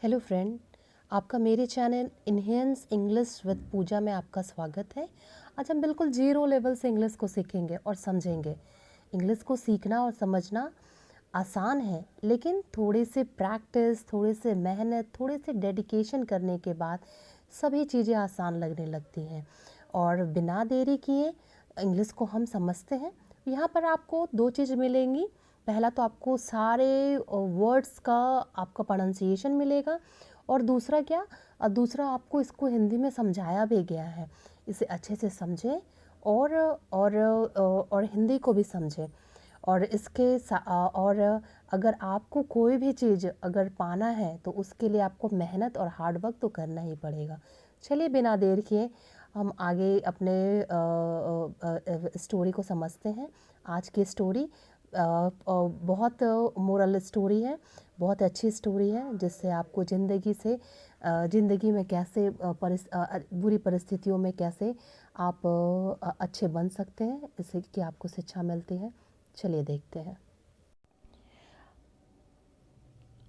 Hello friend, आपका मेरे channel enhance English with पूजा में आपका स्वागत है। आज हम बिल्कुल जीरो लेवल से इंग्लिश को सीखेंगे और समझेंगे। इंग्लिश को सीखना और समझना आसान है, लेकिन थोड़े से प्रैक्टिस, थोड़े से मेहनत, थोड़े से डेडिकेशन करने के बाद सभी चीज़ें आसान लगने लगती हैं। और बिना देरी किए इंग्लिश को हम समझते हैं। यहाँ पर आपको दो चीज़ मिलेंगी। पहला तो आपको सारे वर्ड्स का आपका प्रोनाउंसिएशन मिलेगा, और दूसरा क्या, आपको इसको हिंदी में समझाया भी गया है। इसे अच्छे से समझें और और हिंदी को भी समझें। और और अगर आपको कोई भी चीज़ अगर पाना है तो उसके लिए आपको मेहनत और हार्ड वर्क तो करना ही पड़ेगा। चलिए बिना देर किए हम आगे अपने स्टोरी को समझते हैं। आज की स्टोरी बहुत मोरल स्टोरी है, बहुत अच्छी स्टोरी है, जिससे आपको ज़िंदगी में कैसे बुरी परिस्थितियों में कैसे आप अच्छे बन सकते हैं, इससे कि आपको शिक्षा मिलती है। चलिए देखते हैं।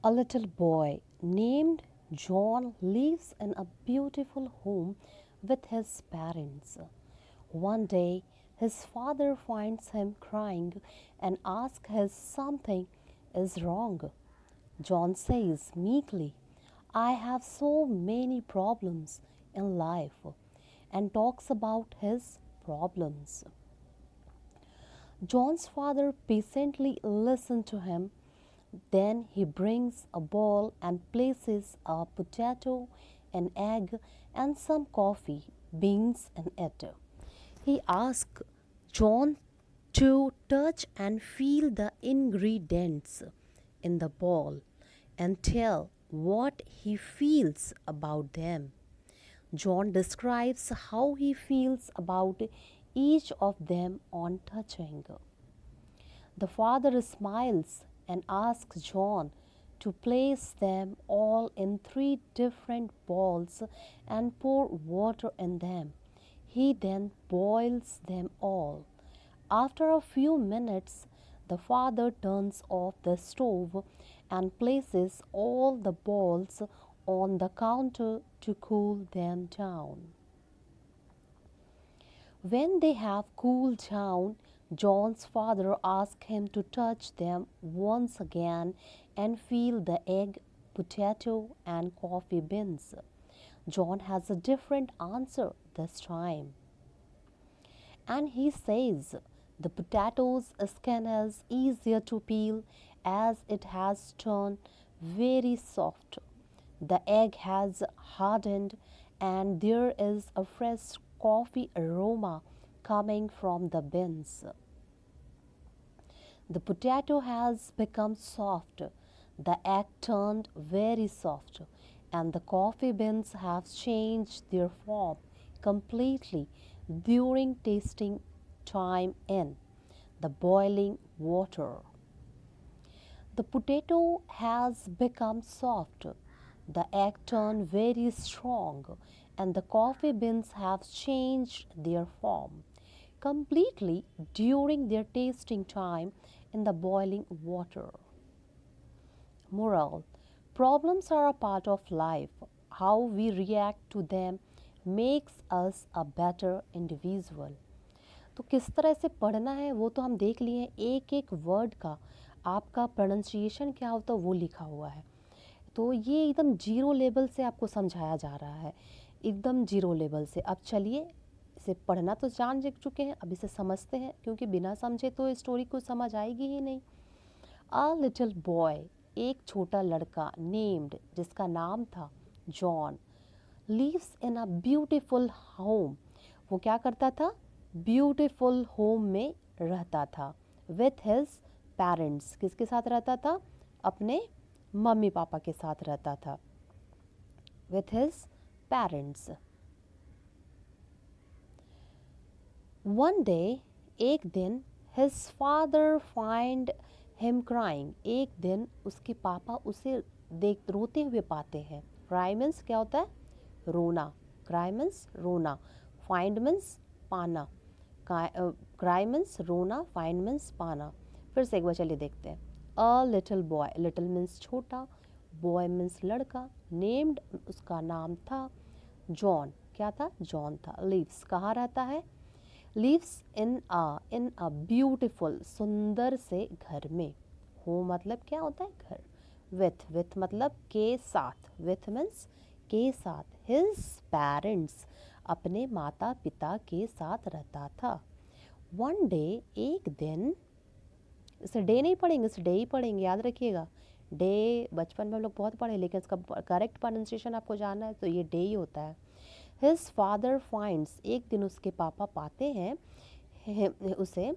A little boy named John lives in a beautiful home with his parents. One day, his father finds him crying and asks him something is wrong. John says meekly, I have so many problems in life, and talks about his problems. John's father patiently listens to him. Then he brings a bowl and places a potato, an egg, and some coffee beans in it. He asks John to touch and feel the ingredients in the bowl and tell what he feels about them. John describes how he feels about each of them on touching. The father smiles and asks John to place them all in 3 different bowls and pour water in them. He then boils them all. After a few minutes, the father turns off the stove and places all the bowls on the counter to cool them down. When they have cooled down, John's father asks him to touch them once again and feel the egg, potato, and coffee beans. John has a different answer this time. And he says the potato's skin is easier to peel as it has turned very soft. The egg has hardened and there is a fresh coffee aroma coming from the beans. The potato has become soft, the egg turned very soft, and the coffee beans have changed their form completely during tasting time in the boiling water. The potato has become soft, the egg turned very strong, and the coffee beans have changed their form completely during their tasting time in the boiling water. Moral: problems are a part of life. How we react to them makes us a better individual. तो किस तरह से पढ़ना है वो तो हम देख लिए हैं। एक एक वर्ड का आपका प्रोनाउंसिएशन क्या होता है वो लिखा हुआ है। तो ये एकदम जीरो लेवल से आपको समझाया जा रहा है, एकदम जीरो लेवल से। अब चलिए इसे पढ़ना तो जान चुके हैं, अब इसे समझते हैं, क्योंकि बिना समझे तो स्टोरी को समझ आएगी ही नहीं। अ लिटिल बॉय, एक छोटा लड़का, नेम्ड, जिसका नाम था John, lives in a beautiful home, वो क्या करता था, ब्यूटिफुल होम में रहता था, विथ हिज पेरेंट्स, किसके साथ रहता था, अपने मम्मी पापा के साथ रहता था, with his parents. One day, एक दिन, his father find him crying, एक दिन उसके पापा उसे रोते हुए पाते हैं। क्राई मीन्स क्या होता है, रोना, क्राई मीन्स रोना, फाइंड मीन्स पाना, क्राई मीन्स रोना, फाइंड मीन्स पाना। फिर से एक बार चलिए देखते हैं। A little boy, little means छोटा, बॉय मीन्स लड़का, नेम्ड उसका नाम था जॉन, क्या था, जॉन था। लिव्स कहाँ रहता है, लिव्स इन अ ब्यूटिफुल, सुंदर से घर में। होम मतलब क्या होता है, घर। विथ मतलब के साथ, विथ मीन्स के साथ। हिज पेरेंट्स, अपने माता पिता के साथ रहता था। वन डे, एक दिन, इसे डे नहीं पढ़ेंगे, इसे डे ही पढ़ेंगे, याद रखिएगा। डे बचपन में हम लोग बहुत पढ़े, लेकिन इसका करेक्ट प्रोनाउंसिएशन आपको जानना है तो ये डे ही होता है। हिज फादर फाइंड्स, एक दिन उसके पापा पाते हैं उसे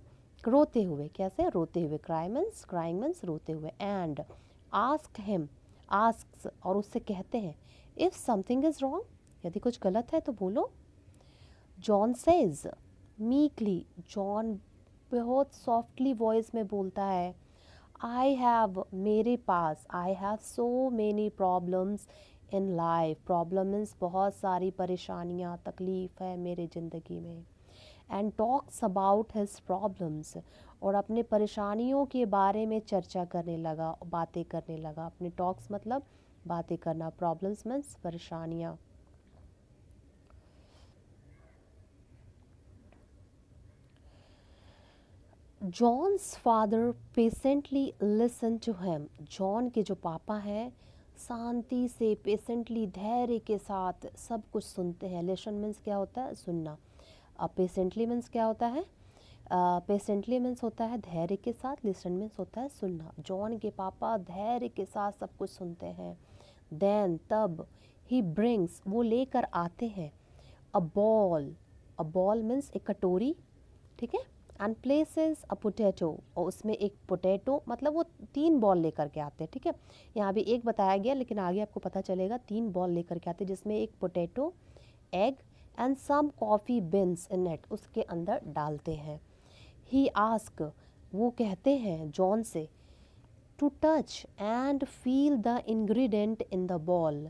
रोते हुए, कैसे, रोते हुए, क्राइंग मीन्स रोते हुए। एंड आस्क हिम, आस्क्स, और उससे कहते हैं, इफ समथिंग इज रॉन्ग, यदि कुछ गलत है तो बोलो। जॉन सेज, मीकली, जॉन बहुत सॉफ्टली वॉइस में बोलता है, आई हैव, मेरे पास, I have so many problems in life, problem means बहुत सारी परेशानियाँ, तकलीफ़ है मेरे ज़िंदगी में। And talks about his problems, और अपने परेशानियों के बारे में चर्चा करने लगा, बातें करने लगा। अपने टॉक्स मतलब बातें करना, प्रॉब्लम्स मीन्स परेशानियाँ। John's father patiently listen to him, John के जो पापा हैं शांति से, पेशेंटली, धैर्य के साथ सब कुछ सुनते हैं। लिसन मीन्स क्या होता है, सुनना। अब पेशेंटली मीन्स क्या होता है, पेशेंटली मीन्स होता है धैर्य के साथ, लिसन मीन्स होता है सुनना। जॉन के पापा धैर्य के साथ सब कुछ सुनते हैं। देन तब, ही ब्रिंग्स, वो लेकर आते हैं, अ बॉल मीन्स एक कटोरी, ठीक है, एंड प्लेसेस अ पोटैटो, और उसमें एक पोटैटो, मतलब वो 3 बॉल लेकर के आते हैं, ठीक है। यहाँ भी एक बताया गया, लेकिन आगे आपको पता चलेगा 3 बॉल लेकर के आते हैं, जिसमें एक potato, egg and some coffee beans in it, उसके अंदर डालते हैं। ही आस्क, वो कहते हैं जॉन से, to touch and feel the ingredient in the bowl,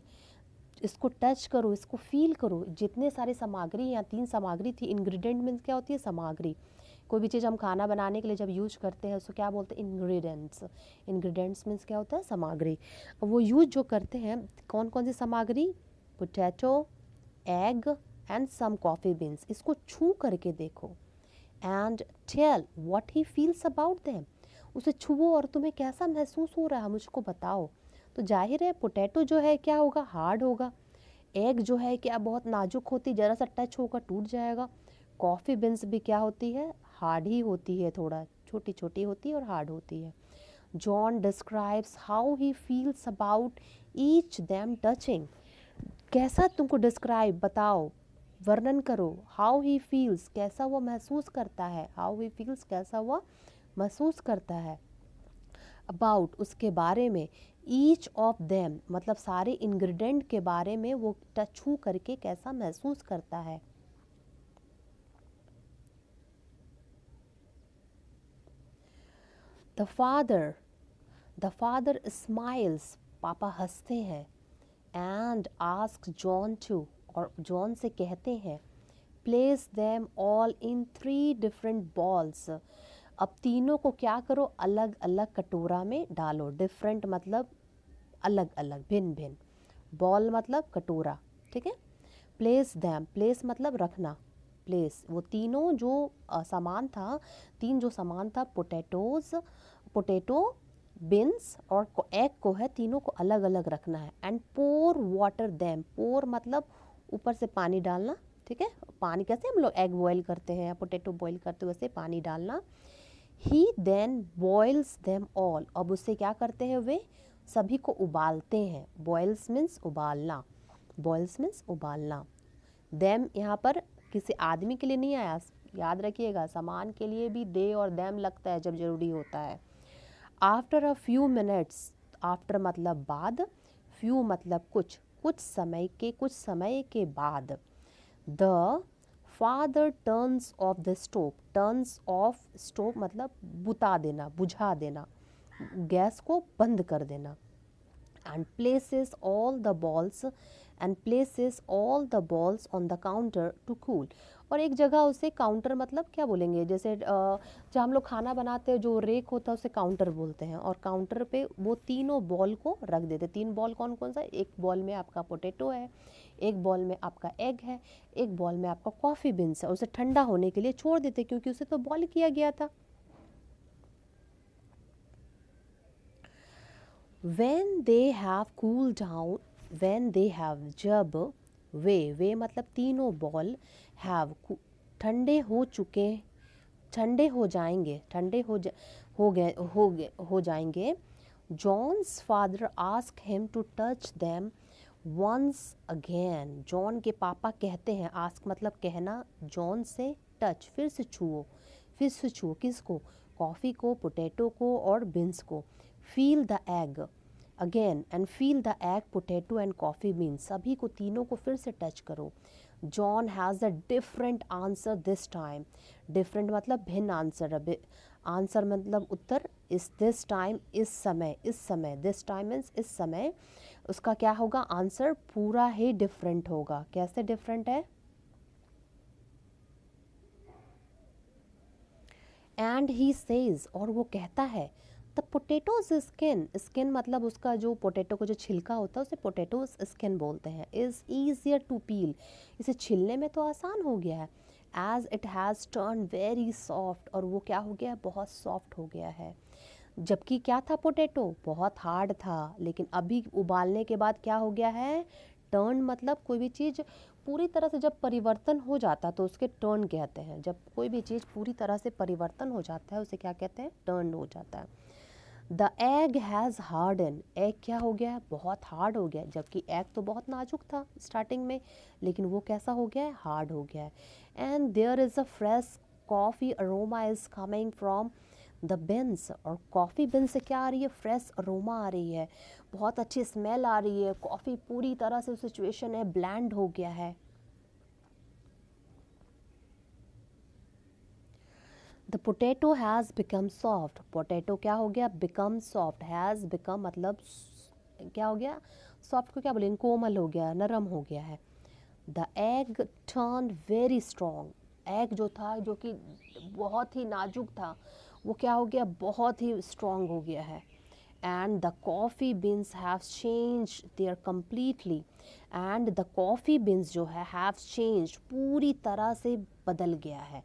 इसको टच करो, इसको फील करो। जितने सारे सामग्री, यहाँ 3 सामग्री थी। इंग्रेडिएंट मीन्स क्या होती है, सामग्री। कोई भी चीज़ हम खाना बनाने के लिए जब यूज करते हैं उसको क्या बोलते हैं, इंग्रेडिएंट्स। इंग्रेडिएंट्स मीन्स क्या होता है, सामग्री। वो यूज जो करते हैं, कौन कौन सी सामग्री, potato, egg and some coffee beans, इसको छू करके देखो। And tell what he feels about them, उसे छुओ और तुम्हें कैसा महसूस हो रहा है मुझको बताओ। तो जाहिर है पोटैटो जो है क्या होगा, हार्ड होगा। एग जो है क्या, बहुत नाजुक होती, ज़रा सा टच होगा टूट जाएगा। कॉफ़ी बीन्स भी क्या होती है, हार्ड ही होती है, थोड़ा छोटी छोटी होती है और हार्ड होती है। John describes how he feels about each them touching, कैसा तुमको डिस्क्राइब, बताओ, वर्णन करो। हाउ ही फील्स, कैसा वो महसूस करता है, हाउ ही फील्स, कैसा वो महसूस करता है। अबाउट, उसके बारे में। ईच ऑफ देम मतलब सारे इंग्रेडिएंट के बारे में वो टच छू करके कैसा महसूस करता है। The father, the father smiles, पापा हंसते हैं। एंड आस्क जॉन टू, और जॉन से कहते हैं, place them all in 3 different balls, अब तीनों को क्या करो, अलग अलग कटोरा में डालो। डिफरेंट मतलब अलग अलग, भिन्न भिन्न। बॉल मतलब कटोरा, ठीक है। प्लेस दैम, प्लेस मतलब रखना, प्लेस, वो तीनों जो सामान था, 3 जो सामान था, पोटैटोज, पोटैटो, बिन्स और एग को है, तीनों को अलग अलग रखना है। एंड पोर वाटर दैम, पोर मतलब ऊपर से पानी डालना, ठीक है। पानी कैसे हम लोग एग बॉयल करते हैं या पोटैटो बॉयल करते हैं, वैसे पानी डालना। ही देन बॉयल्स देम ऑल, अब उससे क्या करते हैं, वे सभी को उबालते हैं। बॉयल्स मीन्स उबालना, बॉयल्स मीन्स उबालना। देम यहाँ पर किसी आदमी के लिए नहीं आया, याद रखिएगा, सामान के लिए भी दे और देम लगता है जब जरूरी होता है। After a few minutes, after मतलब बाद, फ्यू मतलब कुछ, कुछ समय के बाद। The father turns of the stove, turns of stove मतलब बुता देना, बुझा देना, गैस को बंद कर देना। And places all the balls and places all the balls on the counter to cool. और एक जगह उसे काउंटर मतलब क्या बोलेंगे, जैसे जहाँ हम लोग खाना बनाते हैं जो रेक होता है उसे काउंटर बोलते हैं, और काउंटर पे वो तीनों बॉल को रख देते। 3 बॉल कौन कौन सा, एक बॉल में आपका पोटैटो है, एक बॉल में आपका एग है, एक बॉल में आपका कॉफ़ी बीन्स है। उसे ठंडा होने के लिए छोड़ देते क्योंकि उसे तो बॉयल किया गया था। when they have cooled down, when they have, जब वे मतलब तीनों बॉल have ठंडे हो चुके, ठंडे हो जाएंगे, ठंडे हो जाएंगे, John's father ask him to touch them once again. John के पापा कहते हैं, आस्क मतलब कहना, जॉन से टच फिर से छुओ, फिर से छुओ किसको, कॉफ़ी को, पोटैटो को और बीन्स को। Feel the egg again and feel the egg, potato and coffee beans, सभी को तीनों को फिर से टच करो। John has a different answer this time. Different मतलब भिन्न आंसर, आंसर मतलब उत्तर। इस दिस टाइम इस समय, इस समय, दिस टाइम मीन्स इस समय, उसका क्या होगा आंसर, पूरा ही डिफरेंट होगा। कैसे डिफरेंट है, एंड ही सेज, और वो कहता है, द पोटैटोज स्किन, स्किन मतलब उसका जो पोटैटो का जो छिलका होता है उसे पोटैटोज स्किन बोलते हैं, इज़ ईजियर टू पील, इसे छिलने में तो आसान हो गया है। As it has turn very soft, और वो क्या हो गया है, बहुत सॉफ्ट हो गया है। जबकि क्या था, पोटैटो बहुत हार्ड था, लेकिन अभी उबालने के बाद क्या हो गया है, टर्न मतलब कोई भी चीज़ पूरी तरह से जब परिवर्तन हो जाता है तो उसके टर्न कहते हैं। जब कोई भी चीज़ पूरी तरह से परिवर्तन हो जाता है उसे क्या कहते हैं, टर्न हो जाता है। The egg has harden, egg क्या हो गया है, बहुत हार्ड हो गया है। जबकि एग तो बहुत नाजुक था स्टार्टिंग में, लेकिन वो कैसा हो गया है, हार्ड हो गया है। And there is a fresh coffee aroma is coming from the beans, और कॉफ़ी बिन से क्या आ रही है, फ्रेश अरोमा आ रही है, बहुत अच्छी स्मेल आ रही है। कॉफ़ी पूरी तरह से सिचुएशन है, ब्लेंड हो गया है। The potato has become soft, potato क्या हो गया, बिकम सॉफ्ट, हैज़ बिकम मतलब क्या हो गया, सॉफ्ट को क्या बोलेंगे, कोमल हो गया, नरम हो गया है। The egg turn very strong, egg जो था, जो कि बहुत ही नाजुक था, वो क्या हो गया, बहुत ही स्ट्रॉन्ग हो गया है। And the coffee beans have change their completely, and the coffee beans जो है हैव चेंज, पूरी तरह से बदल गया है।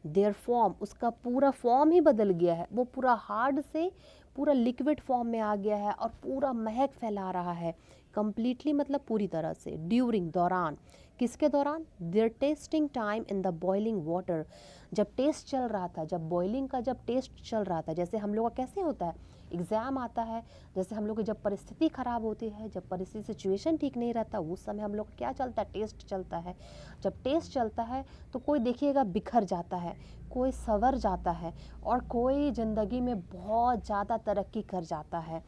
देयर फॉर्म, उसका पूरा फॉर्म ही बदल गया है, वो पूरा हार्ड से पूरा लिक्विड फॉर्म में आ गया है और पूरा महक फैला रहा है। कम्प्लीटली मतलब पूरी तरह से। ड्यूरिंग दौरान, किसके दौरान, their testing time in the boiling water, जब टेस्ट चल रहा था, जब बॉइलिंग का जब टेस्ट चल रहा था, जैसे हम लोग का कैसे होता है, एग्ज़ाम आता है, जैसे हम लोग की जब परिस्थिति ख़राब होती है, जब परिस्थिति सिचुएशन ठीक नहीं रहता, उस समय हम लोग क्या चलता है, टेस्ट चलता है। जब टेस्ट चलता है तो कोई देखिएगा बिखर जाता है, कोई संवर जाता है, और कोई ज़िंदगी में बहुत ज़्यादा तरक्की कर जाता है,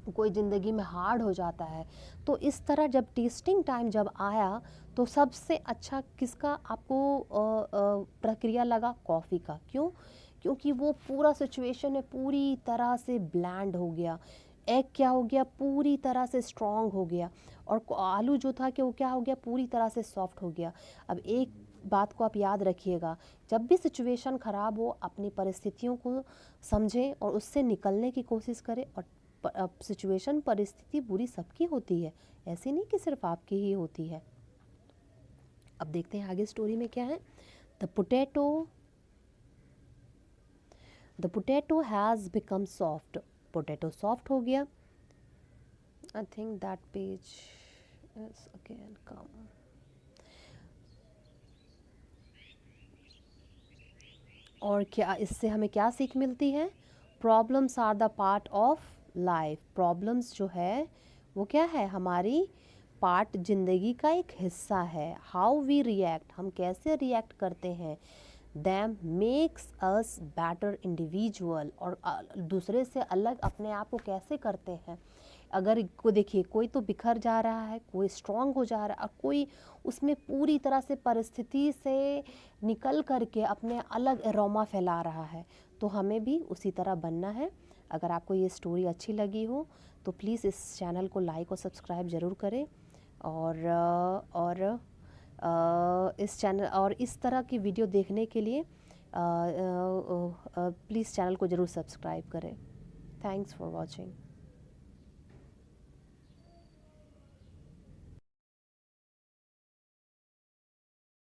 कोई ज़िंदगी में हार्ड हो जाता है। तो इस तरह जब टेस्टिंग टाइम जब आया तो सबसे अच्छा किसका आपको प्रक्रिया लगा, कॉफ़ी का। क्यों, क्योंकि वो पूरा सिचुएशन है पूरी तरह से ब्लैंड हो गया, एग क्या हो गया, पूरी तरह से स्ट्रॉन्ग हो गया, और आलू जो था कि वो क्या हो गया, पूरी तरह से सॉफ्ट हो गया। अब एक बात को आप याद रखिएगा, जब भी सिचुएशन ख़राब हो अपनी परिस्थितियों को समझें और उससे निकलने की कोशिश करें। और सिचुएशन परिस्थिति बुरी सबकी होती है, ऐसी नहीं कि सिर्फ आपकी ही होती है। अब देखते हैं आगे स्टोरी में क्या है। The potato has become soft, potato soft हो गया। I think that page is again come. और क्या इससे हमें क्या सीख मिलती है, problems are the part of life, problems जो है वो क्या है, हमारी पार्ट, ज़िंदगी का एक हिस्सा है। हाउ वी रिएक्ट, हम कैसे रिएक्ट करते हैं, them makes us better individual, और दूसरे से अलग अपने आप को कैसे करते हैं। अगर को देखिए, कोई तो बिखर जा रहा है, कोई स्ट्रांग हो जा रहा है, और कोई उसमें पूरी तरह से परिस्थिति से निकल करके अपने अलग एरोमा फैला रहा है। तो हमें भी उसी तरह बनना है। अगर आपको ये स्टोरी अच्छी लगी हो तो प्लीज़ इस चैनल को लाइक और सब्सक्राइब ज़रूर करें, और इस चैनल और इस तरह की वीडियो देखने के लिए प्लीज़ चैनल को ज़रूर सब्सक्राइब करें। Thanks for watching.